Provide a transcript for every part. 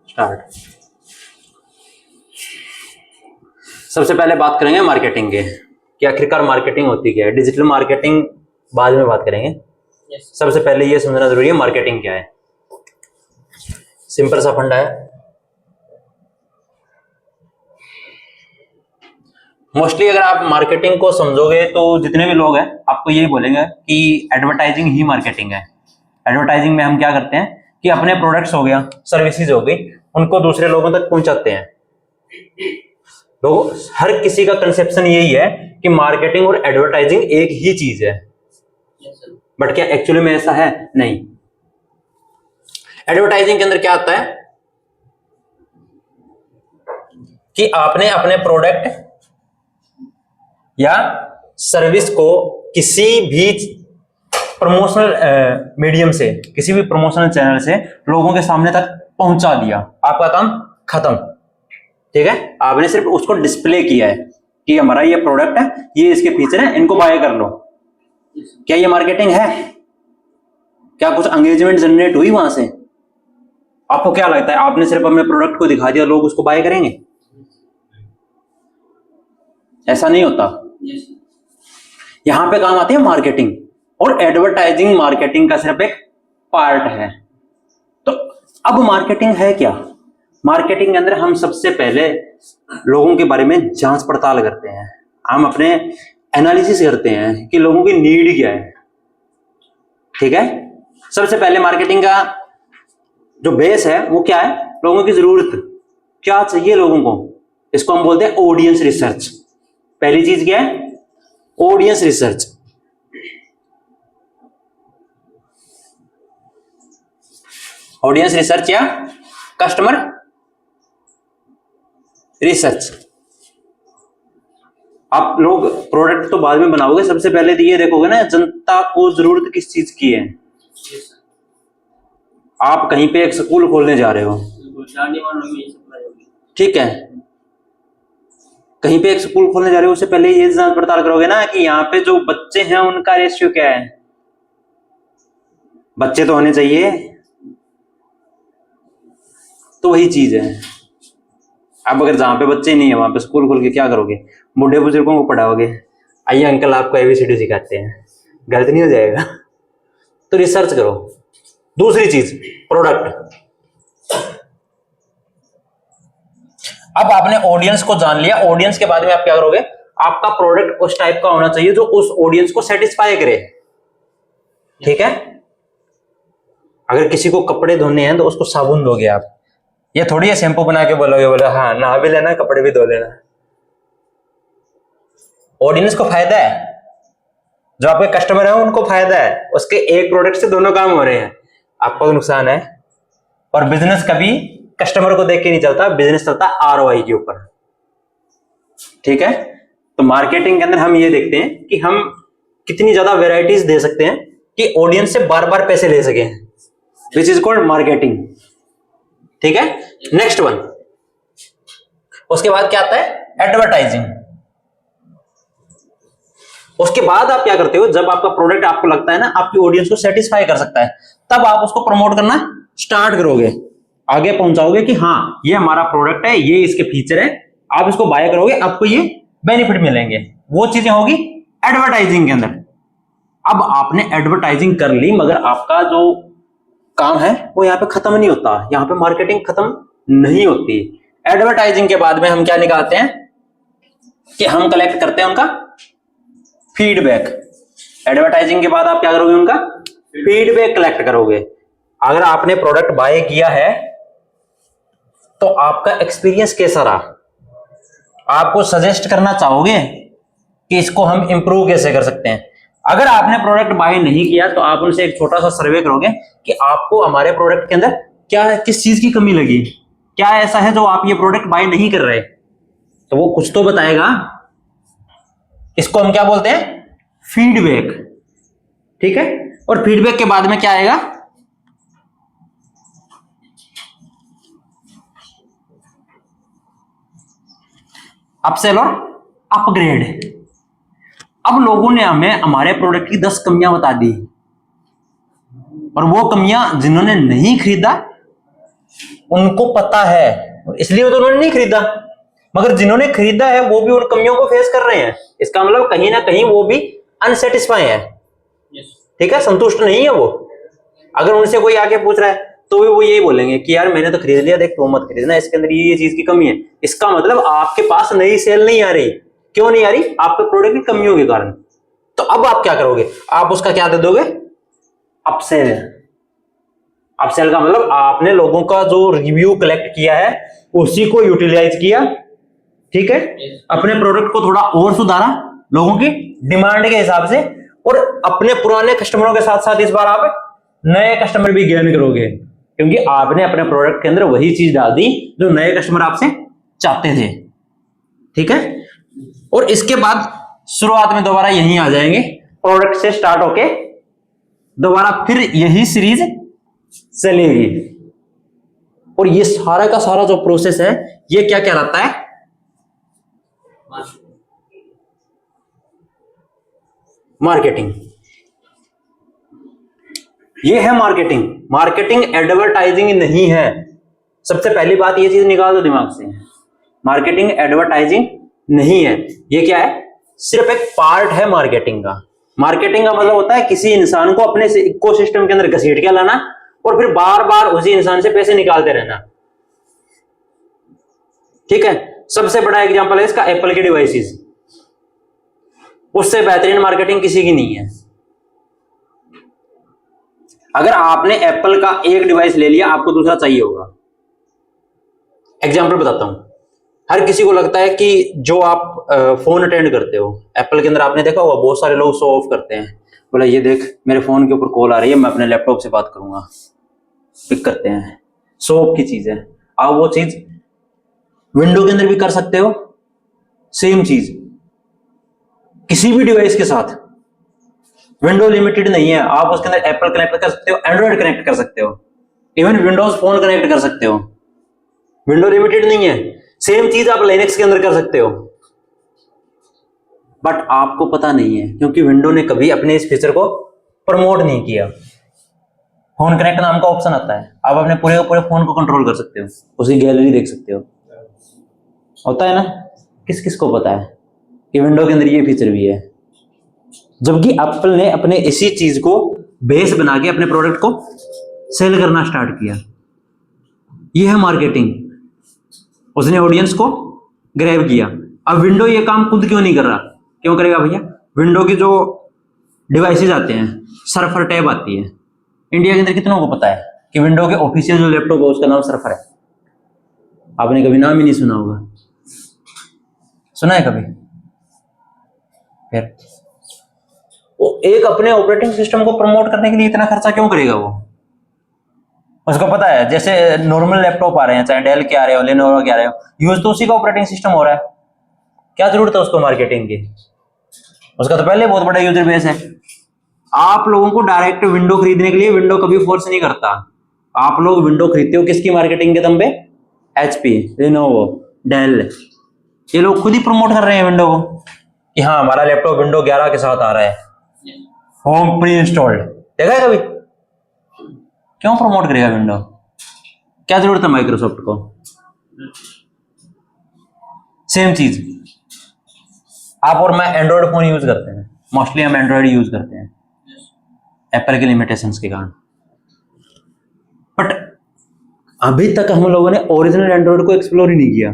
Start. सबसे पहले बात करेंगे मार्केटिंग के कि आखिरकार मार्केटिंग होती क्या है। डिजिटल मार्केटिंग बाद में बात करेंगे। सबसे पहले ये समझना जरूरी है मार्केटिंग क्या है। सिंपल सा फंडा है। मोस्टली अगर आप मार्केटिंग को समझोगे तो जितने भी लोग हैं आपको यही बोलेंगे कि एडवर्टाइजिंग ही मार्केटिंग है। एडवर्टाइजिंग में हम क्या करते हैं कि अपने प्रोडक्ट्स हो गया, सर्विसेज हो गई, उनको दूसरे लोगों तक पहुंचाते हैं। लोग हर किसी का कंसेप्शन यही है कि मार्केटिंग और एडवर्टाइजिंग एक ही चीज है। बट क्या एक्चुअली में ऐसा है? नहीं। एडवर्टाइजिंग के अंदर क्या आता है कि आपने अपने प्रोडक्ट या सर्विस को किसी भी प्रमोशनल मीडियम से, किसी भी प्रमोशनल चैनल से लोगों के सामने तक पहुंचा दिया, आपका काम खत्म। ठीक है, आपने सिर्फ उसको डिस्प्ले किया है कि हमारा ये प्रोडक्ट है, ये इसके फीचर है, इनको बाय कर लो। क्या ये मार्केटिंग है? क्या कुछ एंगेजमेंट जनरेट हुई वहां से? आपको क्या लगता है आपने सिर्फ अपने प्रोडक्ट को दिखा दिया, लोग उसको बाय करेंगे? ऐसा नहीं होता। यहां पे काम आती है मार्केटिंग, और एडवर्टाइजिंग मार्केटिंग का सिर्फ एक पार्ट है। तो अब मार्केटिंग है क्या? मार्केटिंग के अंदर हम सबसे पहले लोगों के बारे में जांच पड़ताल करते हैं। हम अपने एनालिसिस करते हैं कि लोगों की नीड क्या है। ठीक है, सबसे पहले मार्केटिंग का जो बेस है वो क्या है? लोगों की जरूरत क्या चाहिए लोगों को, इसको हम बोलते हैं ऑडियंस रिसर्च। पहली चीज क्या है? Audience research. ऑडियंस रिसर्च या कस्टमर रिसर्च। आप लोग प्रोडक्ट तो बाद में बनाओगे, सबसे पहले तो ये देखोगे ना जनता को जरूरत किस चीज की है। आप कहीं पे एक स्कूल खोलने जा रहे हो, ठीक है, कहीं पे एक स्कूल खोलने जा रहे हो, उससे पहले ये जांच पड़ताल करोगे ना कि यहाँ पे जो बच्चे हैं उनका रेशियो क्या है। बच्चे तो होने चाहिए, तो वही चीज है। अब अगर जहां पे बच्चे नहीं है वहां पे स्कूल खोल के क्या करोगे? बूढ़े बुजुर्गों को पढ़ाओगे, आइए अंकल आपको एबीसीडी सिखाते हैं, गलत नहीं हो जाएगा? तो रिसर्च करो। दूसरी चीज प्रोडक्ट। अब आपने ऑडियंस को जान लिया, ऑडियंस के बाद में आप क्या करोगे? आपका प्रोडक्ट उस टाइप का होना चाहिए जो उस ऑडियंस को सेटिस्फाई करे। ठीक है, अगर किसी को कपड़े धोने हैं तो उसको साबुन दोगे आप, ये थोड़ी है शैम्पू बना के बोलोगे बोले हाँ नहा भी लेना कपड़े भी धो लेना। ऑडियंस को फायदा है, जो आपके कस्टमर है उनको फायदा है, उसके एक प्रोडक्ट से दोनों काम हो रहे हैं, आपको तो नुकसान है। और बिजनेस कभी कस्टमर को देख के नहीं चलता, बिजनेस चलता आरओआई के ऊपर। ठीक है, तो मार्केटिंग के अंदर हम ये देखते हैं कि हम कितनी ज्यादा वेराइटीज दे सकते हैं कि ऑडियंस से बार बार पैसे ले सके, विच इज कॉल्ड मार्केटिंग। ठीक है, नेक्स्ट वन। उसके बाद क्या आता है? एडवर्टाइजिंग। उसके बाद आप क्या करते हो? जब आपका प्रोडक्ट आपको लगता है ना आपकी ऑडियंस को सेटिस्फाई कर सकता है, तब आप उसको प्रमोट करना स्टार्ट करोगे, आगे पहुंचाओगे कि हाँ ये हमारा प्रोडक्ट है, ये इसके फीचर है, आप इसको बाय करोगे, आपको ये बेनिफिट मिलेंगे। वो चीजें होगी एडवर्टाइजिंग के अंदर। अब आपने एडवर्टाइजिंग कर ली, मगर आपका जो काम है वो यहाँ पे खत्म नहीं होता, यहाँ पे मार्केटिंग खत्म नहीं होती। एडवर्टाइजिंग के बाद में हम क्या निकालते हैं कि हम कलेक्ट करते हैं उनका फीडबैक। एडवर्टाइजिंग के बाद आप क्या करोगे? उनका फीडबैक कलेक्ट करोगे। अगर आपने प्रोडक्ट बाय किया है तो आपका एक्सपीरियंस कैसा रहा, आपको सजेस्ट करना चाहोगे कि इसको हम इंप्रूव कैसे कर सकते हैं। अगर आपने प्रोडक्ट बाय नहीं किया तो आप उनसे एक छोटा सा सर्वे करोगे कि आपको हमारे प्रोडक्ट के अंदर क्या है, किस चीज की कमी लगी, क्या ऐसा है जो आप ये प्रोडक्ट बाय नहीं कर रहे, तो वो कुछ तो बताएगा। इसको हम क्या बोलते हैं? फीडबैक। ठीक है, और फीडबैक के बाद में क्या आएगा? अपसेल और अपग्रेड। अब लोगों ने हमें हमारे प्रोडक्ट की 10 कमियां बता दी, और वो कमियां जिन्होंने नहीं खरीदा उनको पता है, इसलिए तो उन्होंने नहीं खरीदा। मगर जिन्होंने खरीदा है वो भी उन कमियों को फेस कर रहे हैं। इसका मतलब कहीं ना कहीं वो भी अनसेटिस्फाई है, ठीक है, संतुष्ट नहीं है वो। अगर उनसे कोई आके पूछ रहा है तो भी वो यही बोलेंगे कि यार मैंने तो खरीद लिया, देख तू मत खरीदना, इसके अंदर ये चीज की कमी है। इसका मतलब आपके पास नई सेल नहीं आ रही। क्यों नहीं आ रही? आपके प्रोडक्ट की कमियों के कारण। तो अब आप क्या करोगे? आप उसका क्या दे दोगे? अपसेल। अपसेल का मतलब आपने लोगों का जो रिव्यू कलेक्ट किया है उसी को यूटिलाइज किया, ठीक है, अपने प्रोडक्ट को थोड़ा और सुधारा लोगों की डिमांड के हिसाब से, और अपने पुराने कस्टमरों के साथ साथ इस बार आप नए कस्टमर भी गेन करोगे, क्योंकि आपने अपने प्रोडक्ट के अंदर वही चीज डाल दी जो नए कस्टमर आपसे चाहते थे, ठीक है। और इसके बाद शुरुआत में दोबारा यहीं आ जाएंगे, प्रोडक्ट से स्टार्ट होके दोबारा फिर यही सीरीज चलेगी। और ये सारा का सारा जो प्रोसेस है ये क्या कहलाता है? मार्केटिंग। ये है मार्केटिंग। मार्केटिंग एडवर्टाइजिंग नहीं है। सबसे पहली बात ये चीज निकाल दो दिमाग से, मार्केटिंग एडवर्टाइजिंग नहीं है। ये क्या है? सिर्फ एक पार्ट है मार्केटिंग का। मार्केटिंग का मतलब होता है किसी इंसान को अपने इकोसिस्टम के अंदर घसीट के लाना और फिर बार बार उसी इंसान से पैसे निकालते रहना, ठीक है। सबसे बड़ा एग्जांपल है इसका एप्पल के डिवाइसेस। उससे बेहतरीन मार्केटिंग किसी की नहीं है। अगर आपने एप्पल का एक डिवाइस ले लिया, आपको दूसरा चाहिए होगा। एग्जांपल बताता हूं। हर किसी को लगता है कि जो आप फोन अटेंड करते हो, एप्पल के अंदर आपने देखा होगा बहुत सारे लोग शो ऑफ करते हैं, बोला ये देख मेरे फोन के ऊपर कॉल आ रही है, मैं अपने लैपटॉप से बात करूंगा, पिक करते हैं। शो ऑफ की चीज है। आप वो चीज विंडो के अंदर भी कर सकते हो, सेम चीज किसी भी डिवाइस के साथ। विंडो लिमिटेड नहीं है, आप उसके अंदर एप्पल कनेक्ट कर सकते हो, एंड्रॉइड कनेक्ट कर सकते हो, इवन विंडोज फोन कनेक्ट कर सकते हो। विंडो लिमिटेड नहीं है। सेम चीज आप लिनक्स के अंदर कर सकते हो, बट आपको पता नहीं है क्योंकि विंडो ने कभी अपने इस फीचर को प्रमोट नहीं किया। फोन कनेक्ट नाम का ऑप्शन आता है, आप अपने पूरे फोन को कंट्रोल कर सकते हो, उसकी गैलरी देख सकते हो, होता है ना। किस किस को पता है कि विंडो के अंदर ये फीचर भी है, जबकि एप्पल ने अपने इसी चीज को बेस बना के अपने प्रोडक्ट को सेल करना स्टार्ट किया। ये है मार्केटिंग। उसने ऑडियंस को ग्रैब किया। अब विंडो ये काम खुद क्यों नहीं कर रहा? क्यों करेगा भैया? विंडो की जो डिवाइसेस आते हैं, सर्फर टैब आती है, इंडिया के अंदर कितनों को पता है कि विंडो के ऑफिशियल जो लैपटॉप है उसका नाम सर्फर है? आपने कभी नाम ही नहीं सुना होगा। सुना है कभी? फिर वो एक अपने ऑपरेटिंग सिस्टम को प्रमोट करने के लिए इतना खर्चा क्यों करेगा? वो उसको पता है जैसे नॉर्मल लैपटॉप आ रहे हैं, चाहे डेल के आ रहे हो, लेनोवो के आ रहे हो, यूज तो उसी का ऑपरेटिंग सिस्टम हो रहा है। क्या जरूरत है उसको मार्केटिंग की? उसका तो पहले बहुत बड़ा यूजर बेस है। आप लोगों को डायरेक्ट विंडो खरीदने के लिए विंडो कभी फोर्स नहीं करता। आप लोग विंडो खरीदते हो किसकी मार्केटिंग के दम पे? HP, लेनोवो, डेल, ये लोग खुद ही प्रमोट कर रहे हैं विंडो को कि हाँ हमारा लैपटॉप विंडो 11 के साथ आ रहा है, होम प्री इंस्टॉल्ड। देखा है कभी? क्यों प्रमोट करेगा विंडो? क्या जरूरत है माइक्रोसॉफ्ट को? सेम चीज आप और मैं एंड्रॉइड फोन यूज करते हैं, मोस्टली हम एंड्रॉइड यूज करते हैं एप्पल के लिमिटेशंस के कारण। बट अभी तक हम लोगों ने ओरिजिनल एंड्रॉइड को एक्सप्लोर ही नहीं किया।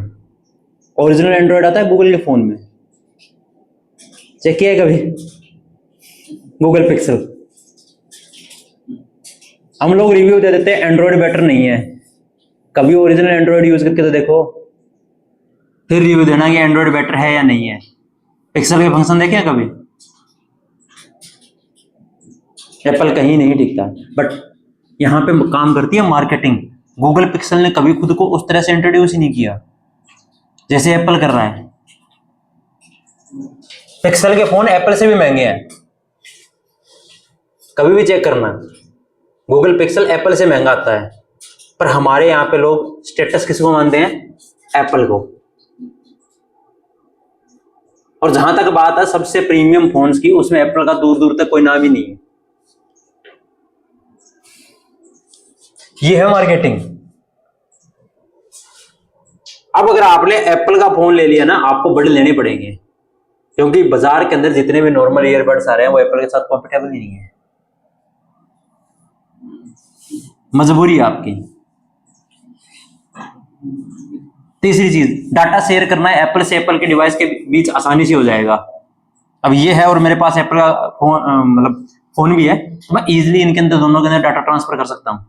ओरिजिनल एंड्रॉइड आता है गूगल के फोन में, चेक किया है कभी? Google pixel. हम लोग रिव्यू दे देते हैं एंड्रॉइड बेटर नहीं है। कभी ओरिजिनल एंड्रॉइड यूज करके तो देखो, फिर रिव्यू देना कि एंड्रॉइड बेटर है या नहीं है। पिक्सल के फंक्शन देखे हैं कभी? एप्पल कहीं नहीं टिकता, बट यहां पे काम करती है मार्केटिंग। गूगल पिक्सल ने कभी खुद को उस तरह से इंट्रोड्यूस ही नहीं किया जैसे एप्पल कर रहा है। पिक्सल के फोन एप्पल से भी महंगे हैं, कभी भी चेक करना। गूगल पिक्सल एप्पल से महंगा आता है, पर हमारे यहाँ पे लोग स्टेटस किसको मानते हैं? एप्पल को। और जहां तक बात है सबसे प्रीमियम फोन्स की, उसमें एप्पल का दूर दूर तक कोई नाम ही नहीं है। ये है मार्केटिंग। अब अगर आपने एप्पल का फोन ले लिया ना, आपको बड़े लेने पड़ेंगे, क्योंकि बाजार के अंदर जितने भी नॉर्मल ईयरबड्स आ रहे हैं वो एप्पल के साथ कॉम्पेटेबल ही नहीं है। मजबूरी है आपकी। तीसरी चीज, डाटा शेयर करना है एप्पल से एप्पल के डिवाइस के बीच आसानी से हो जाएगा। अब ये है और मेरे पास एप्पल का फोन मतलब फोन भी है, तो मैं इजीली इनके अंदर दोनों के अंदर डाटा ट्रांसफर कर सकता हूँ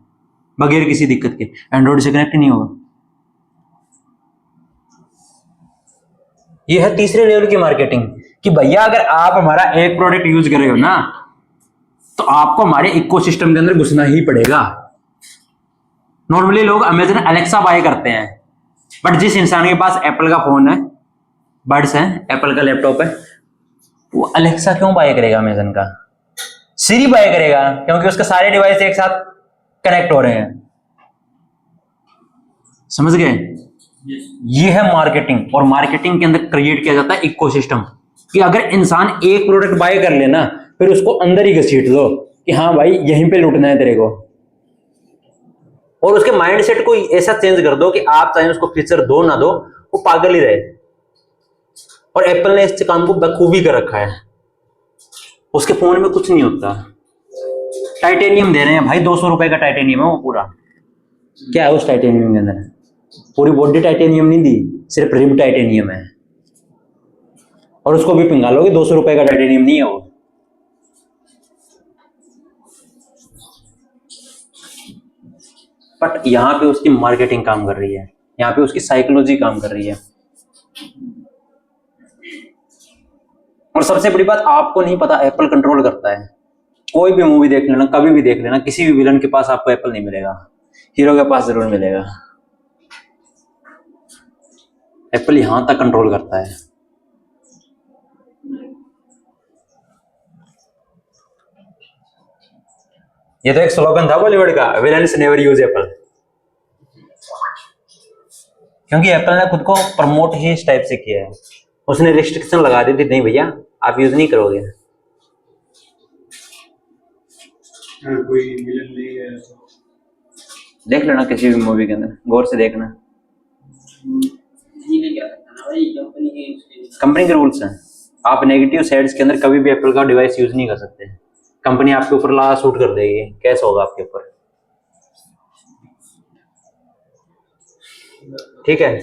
बगैर किसी दिक्कत के। एंड्रॉइड से कनेक्ट ही नहीं होगा। ये है तीसरे लेवल की मार्केटिंग कि भैया अगर आप हमारा एक प्रोडक्ट यूज कर रहे हो ना, तो आपको हमारे इकोसिस्टम के अंदर घुसना ही पड़ेगा। नॉर्मली लोग अमेजन अलेक्सा बाय करते हैं, बट जिस इंसान के पास एप्पल का फोन है, बड्स है, एप्पल का लैपटॉप है, वो अलेक्सा क्यों बाय करेगा अमेजन का? सिरी बाय करेगा, क्योंकि उसके सारे डिवाइस एक साथ कनेक्ट हो रहे हैं। समझ गए? ये है मार्केटिंग। और मार्केटिंग के अंदर क्रिएट किया जाता है इकोसिस्टम, कि अगर इंसान एक प्रोडक्ट बाय कर लेना, फिर उसको अंदर ही घसीट दो कि हाँ भाई यहीं पे लूटना है तेरे को, और उसके माइंडसेट को ऐसा चेंज कर दो कि आप चाहे उसको फीचर दो ना दो, वो पागल ही रहे। और एप्पल ने इस काम को बखूबी कर रखा है। उसके फोन में कुछ नहीं होता। टाइटेनियम दे रहे हैं भाई, 200 रुपए का टाइटेनियम है वो पूरा। क्या है उस टाइटेनियम के अंदर? पूरी बॉडी टाइटेनियम नहीं दी, सिर्फ रिब टाइटेनियम है। और उसको भी पिंगा लोगे, 200 रुपए का टाइटेनियम नहीं है वो। बट यहां पे उसकी मार्केटिंग काम कर रही है, यहां पे उसकी साइकोलॉजी काम कर रही है। और सबसे बड़ी बात, आपको नहीं पता, एप्पल कंट्रोल करता है। कोई भी मूवी देख लेना, कभी भी देख लेना, किसी भी विलन के पास आपको एप्पल नहीं मिलेगा, हीरो के पास जरूर मिलेगा। एप्पल यहां तक कंट्रोल करता है। ये तो एक स्लोगन था बॉलीवुड का, विलन्स नेवर यूज एप्पल। क्योंकि एप्पल ने खुद को प्रमोट ही इस टाइप से किया है। उसने रिस्ट्रिक्शन लगा दी थी, नहीं भैया आप यूज नहीं करोगे। कोई विलन नहीं है, देख लेना किसी भी मूवी के अंदर, गौर से देखना। कंपनी के रूल्स हैं। आप नेगेटिव साइड्स के अंदर कभी भी एप्पल का डिवाइस यूज नहीं कर सकते। कंपनी आपके ऊपर ला शूट कर देगी, केस होगा आपके ऊपर। ठीक है,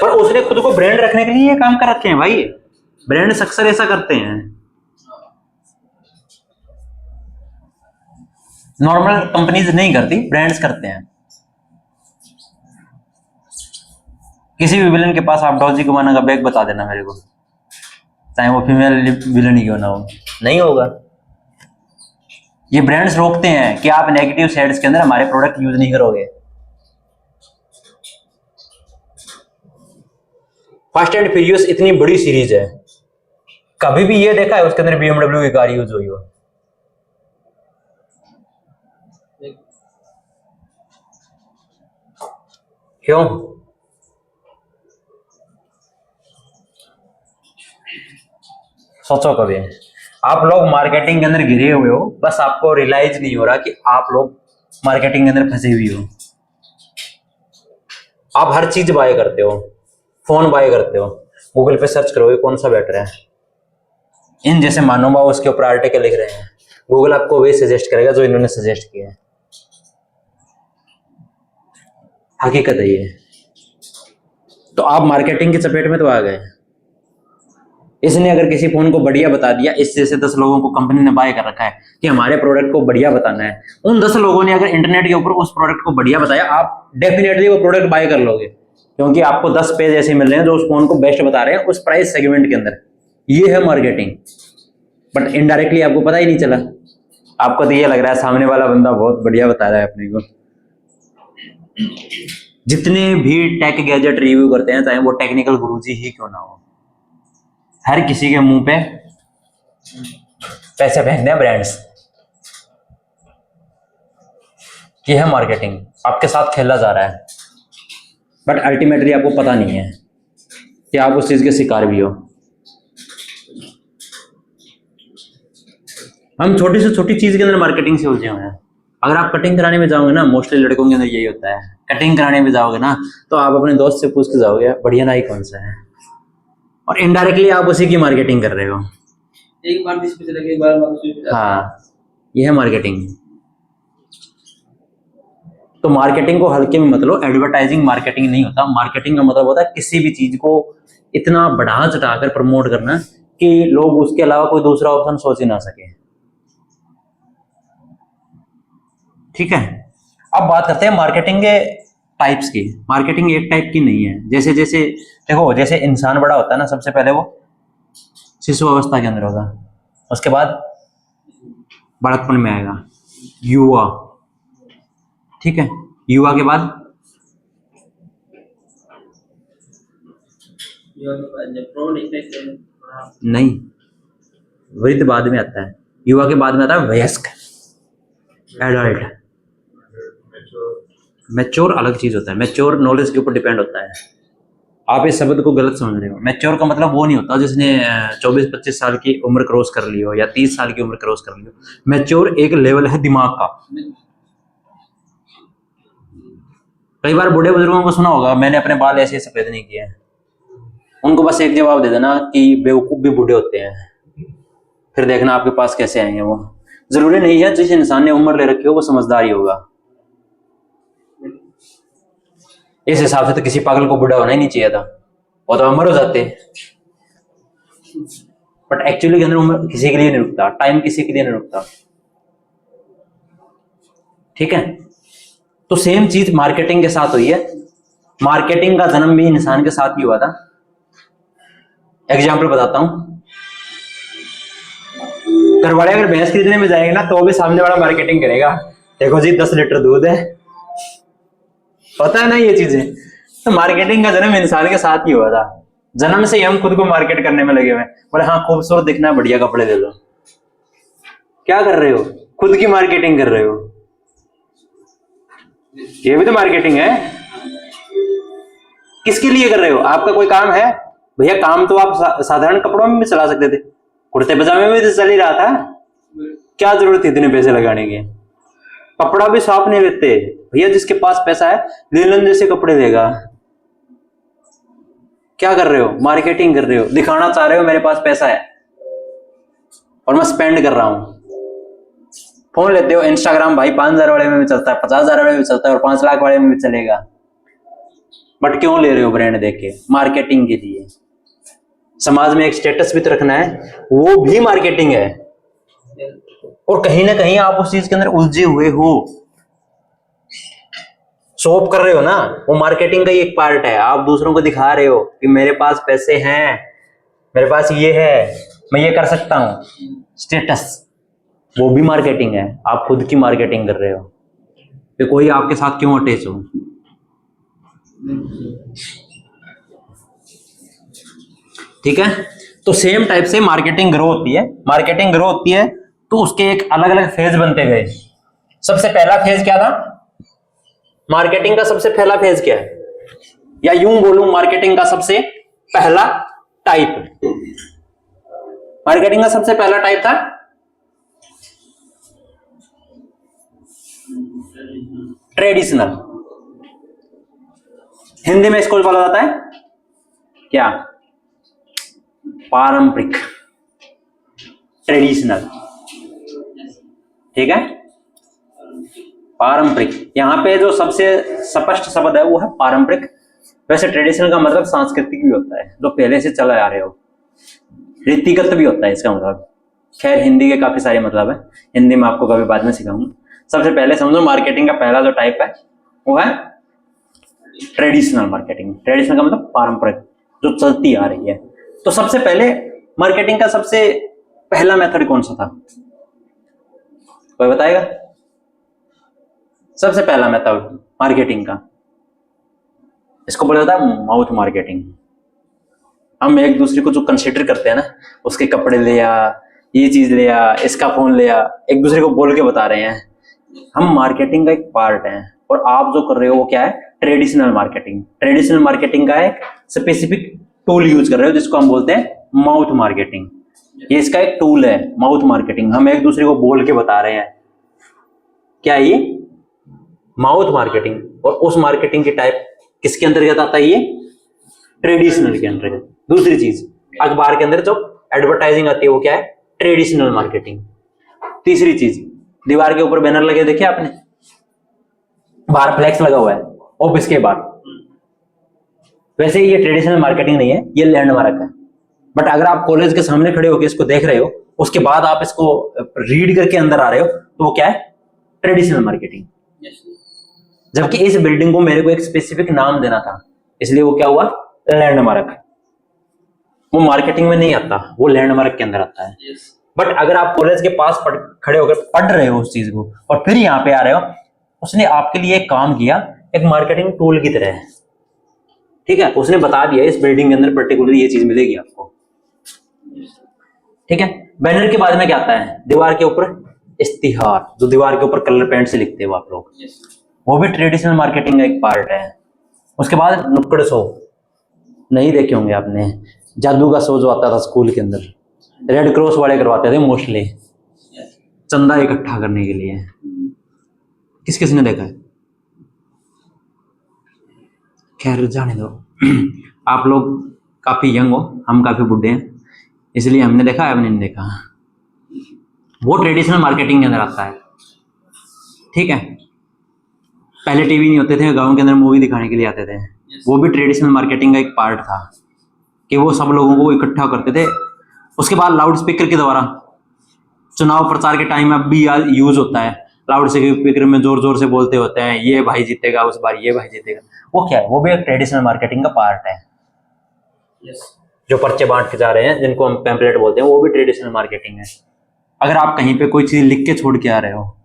पर उसने खुद को ब्रांड रखने के लिए ये काम कर रखे हैं भाई। ब्रांड्स अक्सर ऐसा करते हैं, नॉर्मल कंपनीज नहीं करती, ब्रांड्स करते हैं। किसी भी विलन के पास आप डॉल्ची गुमाना का बैग बता देना मेरे को, चाहे वो फीमेल विलन ही क्यों ना हो, नहीं होगा। ये ब्रांड्स रोकते हैं कि आप नेगेटिव साइड्स के अंदर हमारे प्रोडक्ट यूज नहीं करोगे। फास्ट एंड फ्यूरियस इतनी बड़ी सीरीज है, कभी भी ये देखा है उसके अंदर BMW की कार यूज हुई हो? क्यों? सोचो कभी। आप लोग मार्केटिंग के अंदर घिरे हुए हो, बस आपको रियलाइज नहीं हो रहा कि आप लोग मार्केटिंग के अंदर फंसे हुए हो। आप हर चीज बाय करते हो, फोन बाय करते हो, गूगल पे सर्च करोगे कौन सा बेटर है। इन जैसे महानुभाव उसके ऊपर आर्टिकल लिख रहे हैं, गूगल आपको वही सजेस्ट करेगा जो इन्होंने सजेस्ट किया है। हकीकत है ये। तो आप मार्केटिंग की चपेट में तो आ गए। इसने अगर किसी फोन को बढ़िया बता दिया, इस जैसे 10 लोगों को कंपनी ने बाय कर रखा है कि हमारे प्रोडक्ट को बढ़िया बताना है, उन 10 लोगों ने अगर इंटरनेट के ऊपर उस प्रोडक्ट को बढ़िया बताया, आप डेफिनेटली वो प्रोडक्ट बाय कर लोगे, क्योंकि आपको 10 पेज ऐसे मिल रहे हैं जो उस फोन को बेस्ट बता रहे हैं उस प्राइस सेगमेंट के अंदर। ये है मार्केटिंग। बट इनडायरेक्टली आपको पता ही नहीं चला, आपको तो ये लग रहा है सामने वाला बंदा बहुत बढ़िया बता रहा है अपने को। जितने भी टेक गैजेट रिव्यू करते हैं, चाहे वो टेक्निकल गुरुजी ही क्यों ना हो, हर किसी के मुंह पे पैसे फेंकते हैं ब्रांड्स। ये है मार्केटिंग, आपके साथ खेला जा रहा है, बट अल्टीमेटली आपको पता नहीं है कि आप उस चीज के शिकार भी हो। हम छोटी से छोटी चीज के अंदर मार्केटिंग से उलझे हुए हैं। अगर आप कटिंग कराने में जाओगे ना, मोस्टली लड़कों के अंदर यही होता है, कटिंग कराने भी जाओगे ना तो आप अपने दोस्त से पूछ के जाओगे बढ़िया नाई कौन सा है, और इनडायरेक्टली आप उसी की मार्केटिंग कर रहे हो। एक बार इस पे चला गया, एक बार वापस उस पे जाता है। हाँ, ये है मार्केटिंग। तो मार्केटिंग को हल्के में मत लो, एडवर्टाइजिंग मार्केटिंग नहीं होता। मार्केटिंग का मतलब होता है किसी भी चीज को इतना बढ़ा चढ़ाकर प्रमोट करना कि लोग उसके अलावा कोई दूसरा ऑप्शन सोच ही ना सके। ठीक है, अब बात करते हैं मार्केटिंग के टाइप्स की। मार्केटिंग एक टाइप की नहीं है। जैसे जैसे देखो, जैसे इंसान बड़ा होता है ना, सबसे पहले वो शिशु अवस्था के अंदर होगा, उसके बाद बड़कपन में आएगा, युवा। ठीक है, युवा के बाद जब प्रौढ़ इफेक्ट है, हाँ, नहीं, वृद्ध बाद में आता है। युवा के बाद में आता है वयस्क, एडल्ट। मैच्योर अलग चीज होता है, मैच्योर नॉलेज के ऊपर डिपेंड होता है। आप इस शब्द को गलत समझ रहे हो। मैच्योर का मतलब वो नहीं होता जिसने 24-25 साल की उम्र क्रॉस कर ली हो या 30 साल की उम्र क्रॉस कर ली हो। मैच्योर एक लेवल है दिमाग का। कई बार बूढ़े बुजुर्गों को सुना होगा, मैंने अपने बाल ऐसे सफेद नहीं किए हैं। उनको बस एक जवाब दे देना कि बेवकूफ भी बूढ़े होते हैं, फिर देखना आपके पास कैसे आएंगे वो। जरूरी नहीं है जिस इंसान ने उम्र ले रखी हो वो समझदार ही होगा। इस हिसाब से तो किसी पागल को बूढ़ा होना ही नहीं चाहिए था, वो तो अमर हो जाते। बट एक्चुअली के अंदर उम्र किसी के लिए नहीं रुकता, टाइम किसी के लिए नहीं रुकता। ठीक है, तो सेम चीज मार्केटिंग के साथ हुई है। मार्केटिंग का जन्म भी इंसान के साथ ही हुआ था। एग्जाम्पल बताता हूं। घर वाले अगर भैंस खरीदने में जाएंगे ना तो भी सामने वाला मार्केटिंग करेगा, देखो जी 10 लीटर दूध है, पता है ना ये चीजें। तो मार्केटिंग का जन्म इंसान के साथ ही हुआ था। जन्म से ही हम खुद को मार्केट करने में लगे हुए। बोले हाँ खूबसूरत दिखना है, बढ़िया कपड़े दे दो। क्या कर रहे हो? खुद की मार्केटिंग कर रहे हो। ये भी तो मार्केटिंग है। किसके लिए कर रहे हो? आपका कोई काम है भैया? काम तो आप साधारण कपड़ों में भी चला सकते थे, कुर्ते पजामे में भी तो चल ही रहा था। क्या जरूरत थी इतने पैसे लगाने की? कपड़ा भी साफ नहीं लेते भैया, जिसके पास पैसा है लीलन जैसे कपड़े देगा। क्या कर रहे हो? मार्केटिंग कर रहे हो, दिखाना चाह रहे हो मेरे पास पैसा है और मैं स्पेंड कर रहा हूं। फोन लेते हो, इंस्टाग्राम भाई 5,000 वाले में भी चलता है, 50,000 वाले में भी चलता है और 5 लाख वाले में भी चलेगा। बट क्यों ले रहे हो? ब्रांड देख के, मार्केटिंग के लिए। समाज में एक स्टेटस भी तो रखना है, वो भी मार्केटिंग है। और कहीं ना कहीं आप उस चीज के अंदर उलझे हुए हो, शॉप कर रहे हो ना, वो मार्केटिंग का ही एक पार्ट है। आप दूसरों को दिखा रहे हो कि मेरे पास पैसे हैं, मेरे पास ये है, मैं ये कर सकता हूं। स्टेटस, वो भी मार्केटिंग है। आप खुद की मार्केटिंग कर रहे हो कि कोई आपके साथ क्यों अटैच हो। ठीक है, तो सेम टाइप से मार्केटिंग ग्रो होती है। मार्केटिंग ग्रो होती है तो उसके एक अलग अलग फेज बनते गए। सबसे पहला फेज क्या था? मार्केटिंग का सबसे पहला फेज क्या है, या यूं बोलूं मार्केटिंग का सबसे पहला टाइप। मार्केटिंग का सबसे पहला टाइप था ट्रेडिशनल। हिंदी में इसको बोला जाता है क्या? पारंपरिक, ट्रेडिशनल। ठीक है, पारंपरिक। यहां पे जो सबसे स्पष्ट शब्द है वो है पारंपरिक। वैसे ट्रेडिशनल का मतलब सांस्कृतिक भी होता है, जो पहले से चला आ रहे हो। रीतिगत भी होता है इसका मतलब। खैर हिंदी के काफी सारे मतलब है, हिंदी में आपको कभी बाद में सिखाऊंगा। सबसे पहले समझो मार्केटिंग का पहला जो टाइप है वो है ट्रेडिशनल मार्केटिंग। ट्रेडिशनल का मतलब पारंपरिक, जो चलती आ रही है। तो सबसे पहले मार्केटिंग का सबसे पहला मेथड कौन सा था? कोई बताएगा? सबसे पहला मेथड मार्केटिंग का, इसको बोला जाता है माउथ मार्केटिंग। हम एक दूसरे को जो कंसिडर करते हैं ना, उसके कपड़े ले आ, ये चीज ले आ, इसका फोन ले आ, एक दूसरे को बोल के बता रहे हैं। हम मार्केटिंग का एक पार्ट है। और आप जो कर रहे हो वो क्या है? Traditional marketing. ट्रेडिशनल मार्केटिंग का एक स्पेसिफिक टूल यूज कर रहे हो जिसको हम बोलते हैं माउथ मार्केटिंग। ये इसका एक टूल है माउथ मार्केटिंग। हम एक दूसरे को बोल के बता रहे हैं। क्या ये? Mouth marketing. और उस मार्केटिंग की टाइप किसके अंतर्गत आता है? ये ट्रेडिशनल के अंतर्गत। दूसरी चीज, अखबार के अंदर जो एडवर्टाइजिंग आती है वो क्या है? Traditional marketing. तीसरी चीज, दीवार के ऊपर बैनर लगे देखे आपने, बाहर फ्लैक्स लगा हुआ है ऑफिस के बाहर, वैसे ये ट्रेडिशनल मार्केटिंग नहीं है, ये लैंडमार्क है। बट अगर आप कॉलेज के सामने खड़े होकर इसको देख रहे हो, उसके बाद आप इसको रीड करके अंदर आ रहे हो, तो वो क्या है? Traditional marketing. जबकि इस बिल्डिंग को मेरे को एक स्पेसिफिक नाम देना था, इसलिए वो क्या हुआ? लैंडमार्क। वो मार्केटिंग में नहीं आता, वो लैंडमार्क के अंदर आता है। बट अगर आप कॉलेज के पास खड़े होकर पढ़ रहे हो उस चीज को और फिर यहाँ पे आ रहे हो, उसने आपके लिए एक काम किया, एक मार्केटिंग टूल की तरह है। ठीक है, उसने बता दिया इस बिल्डिंग के अंदर पर्टिकुलरली ये चीज मिलेगी आपको। ठीक है, बैनर के बाद में क्या आता है? दीवार के ऊपर इश्तिहार, जो दीवार के ऊपर कलर पेंट से लिखते हो आप लोग, वो भी ट्रेडिशनल मार्केटिंग का एक पार्ट है। उसके बाद नुक्कड़ शो, नहीं देखे होंगे आपने, जादू का शो जो आता था स्कूल के अंदर, रेड क्रॉस वाले करवाते थे मोस्टली, चंदा इकट्ठा करने के लिए। किस किसने देखा है? खैर जाने दो आप लोग काफी यंग हो, हम काफी बुढ़े हैं, इसलिए हमने देखा, आपने नहीं देखा। वो ट्रेडिशनल मार्केटिंग के अंदर आता है। ठीक है, पहले टीवी नहीं होते थे, गांव के अंदर मूवी दिखाने के लिए आते थे, वो भी ट्रेडिशनल मार्केटिंग का एक पार्ट था कि वो सब लोगों को इकट्ठा करते थे। उसके बाद लाउड स्पीकर के द्वारा चुनाव प्रचार के टाइम में अब भी यूज होता है, लाउड स्पीकर में जोर जोर से बोलते होते हैं, ये भाई जीतेगा, उस बार ये भाई जीतेगा। वो क्या है? वो भी एक ट्रेडिशनल मार्केटिंग का पार्ट है। जो पर्चे बांट के जा रहे हैं, जिनको हम पैम्पलेट बोलते हैं, वो भी ट्रेडिशनल मार्केटिंग है। अगर आप कहीं पे कोई चीज लिख के छोड़ के आ रहे हो,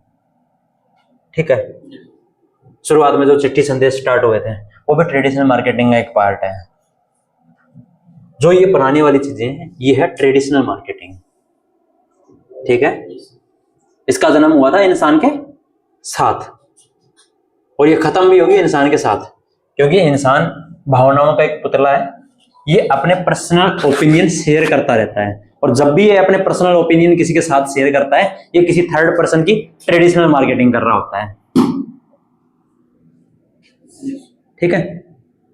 ठीक है, शुरुआत में जो चिट्ठी संदेश स्टार्ट हुए थे, वो भी ट्रेडिशनल मार्केटिंग का एक पार्ट है। जो ये पुरानी वाली चीजें हैं, ये है ट्रेडिशनल मार्केटिंग। ठीक है, इसका जन्म हुआ था इंसान के साथ और ये खत्म भी होगी इंसान के साथ, क्योंकि इंसान भावनाओं का एक पुतला है। ये अपने पर्सनल ओपिनियन शेयर करता रहता है, और जब भी ये अपने पर्सनल ओपिनियन किसी के साथ शेयर करता है, ये किसी थर्ड पर्सन की ट्रेडिशनल मार्केटिंग कर रहा होता है। ठीक है,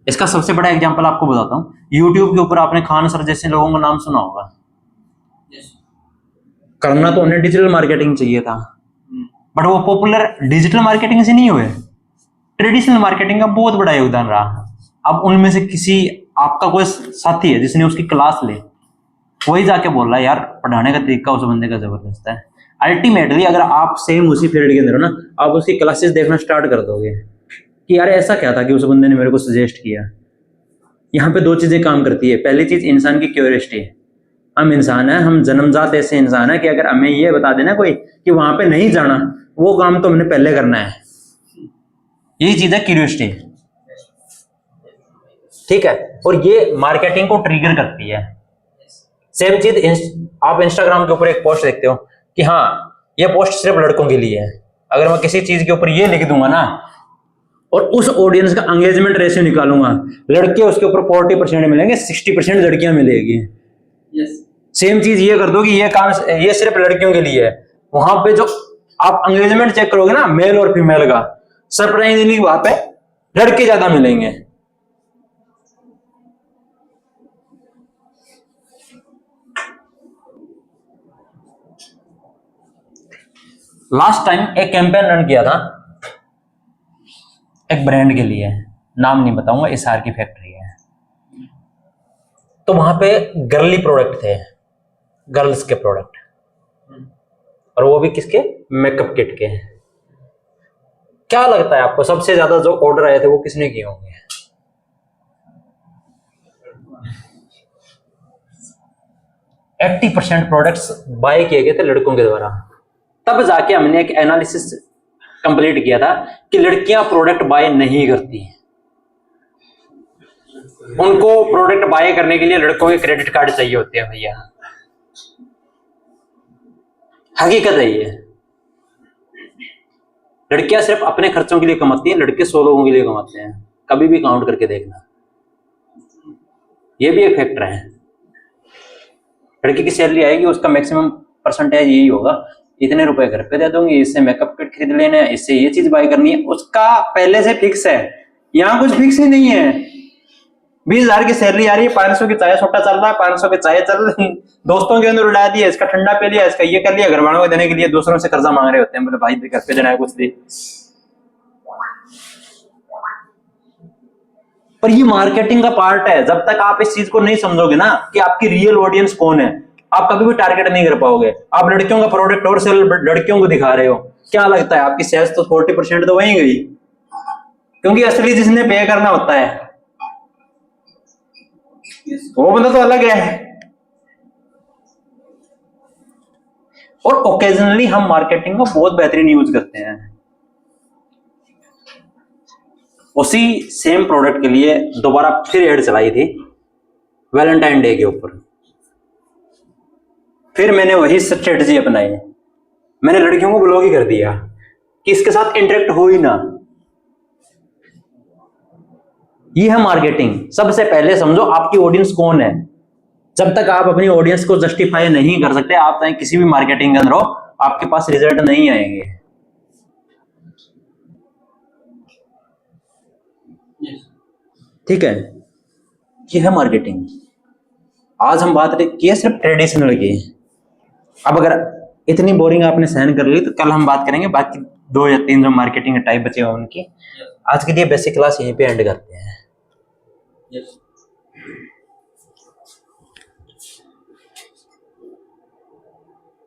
इसका सबसे बड़ा एग्जांपल आपको बताता हूं। यूट्यूब के ऊपर आपने खान सर जैसे लोगों का नाम सुना होगा। करना तो उन्हें डिजिटल मार्केटिंग चाहिए था, बट वो पॉपुलर डिजिटल मार्केटिंग से नहीं हुए, ट्रेडिशनल मार्केटिंग का बहुत बड़ा योगदान रहा। अब उनमें से किसी आपका कोई साथी है जिसने उसकी क्लास ले, वही जाके बोल रहा है यार पढ़ाने का तरीका उस बंदे का जबरदस्त है। अल्टीमेटली अगर आप सेम उसी फील्ड के अंदर हो ना, आप उसकी क्लासेस देखना स्टार्ट कर दोगे कि यार ऐसा क्या था कि उस बंदे ने मेरे को सजेस्ट किया। यहाँ पे दो चीजें काम करती है। पहली चीज इंसान की क्यूरियोसिटी है। हम इंसान है, हम जन्मजात ऐसे इंसान है कि अगर हमें ये बता देना कोई कि वहां पे नहीं जाना, वो काम तो हमने पहले करना है। यही चीज है क्यूरियोसिटी। ठीक है, और ये मार्केटिंग को ट्रिगर करती है। सेम चीज आप इंस्टाग्राम के ऊपर एक पोस्ट देखते हो कि हाँ ये पोस्ट सिर्फ लड़कों के लिए है। अगर मैं किसी चीज के ऊपर ये लिख दूंगा ना और उस ऑडियंस का एंगेजमेंट रेशियो निकालूंगा, लड़के उसके ऊपर 40% मिलेंगे, 60% लड़कियां मिलेगी। सेम चीज ये कर दो कि ये काम ये सिर्फ लड़कियों के लिए है, वहां पे जो आप एंगेजमेंट चेक करोगे ना मेल और फीमेल का, सरप्राइजिंगली वहां पे लड़के ज्यादा मिलेंगे। लास्ट टाइम एक कैंपेन रन किया था एक ब्रांड के लिए, नाम नहीं बताऊंगा, एसआर की फैक्ट्री है। तो वहां पे गर्ली प्रोडक्ट थे, गर्ल्स के प्रोडक्ट, और वो भी किसके? मेकअप किट के। क्या लगता है आपको सबसे ज्यादा जो ऑर्डर आए थे वो किसने किए होंगे? %80 प्रोडक्ट्स बाय किए गए थे लड़कों के द्वारा। तब जाके हमने एक एनालिसिस कंप्लीट किया था कि लड़कियां प्रोडक्ट बाय नहीं करती, उनको प्रोडक्ट बाय करने के लिए लड़कों के क्रेडिट कार्ड चाहिए होते हैं। भैया हकीकत है ये, लड़कियां सिर्फ अपने खर्चों के लिए कमाती हैं, लड़के 100 लोगों के लिए कमाते हैं। कभी भी काउंट करके देखना, ये भी एक फैक्टर है। लड़की की सैलरी आएगी, उसका मैक्सिमम परसेंटेज यही होगा इतने रुपए घर पे दे दूंगी, इससे मेकअप किट खरीद लेना है, इससे ये चीज बाय करनी है, उसका पहले से फिक्स है। यहाँ कुछ फिक्स ही नहीं है। 20,000 की सैलरी आ रही है, 500 की चाय छोटा चल रहा है, 500 की चाय चल रही, दोस्तों के अंदर उड़ा दिया, इसका ठंडा पे लिया, इसका ये कर लिया, घर वालों को देने के लिए दूसरों से कर्जा मांग रहे होते हैं, बोले भाई घर पे देना है कुछ दे। पर ये मार्केटिंग का पार्ट है। जब तक आप इस चीज को नहीं समझोगे ना कि आपकी रियल ऑडियंस कौन है, आप कभी भी टारगेट नहीं कर पाओगे। आप लड़कियों का प्रोडक्ट और सेल लड़कियों को दिखा रहे हो, क्या लगता है आपकी सेल्स तो 40% तो वहीं गई, क्योंकि असली जिसने पे करना होता है वो बंदा तो अलग है। और ओकेजनली हम मार्केटिंग को बहुत बेहतरीन यूज करते हैं। उसी सेम प्रोडक्ट के लिए दोबारा फिर एड चलाई थी वैलेंटाइन डे के ऊपर। फिर मैंने वही स्ट्रेटजी अपनाई, मैंने लड़कियों को ब्लॉक ही कर दिया कि इसके साथ इंटरेक्ट हो ही ना। ये है मार्केटिंग। सबसे पहले समझो आपकी ऑडियंस कौन है। जब तक आप अपनी ऑडियंस को जस्टिफाई नहीं कर सकते, आप चाहे किसी भी मार्केटिंग के अंदर हो, आपके पास रिजल्ट नहीं आएंगे। ठीक है, ये है मार्केटिंग। आज हम बात की है सिर्फ ट्रेडिशनल की। अब अगर इतनी बोरिंग आपने सहन कर ली तो कल हम बात करेंगे बाकी 2 या 3 जो मार्केटिंग टाइप बचे हुए उनकी। आज के लिए बेसिक क्लास यहीं पे एंड करते हैं।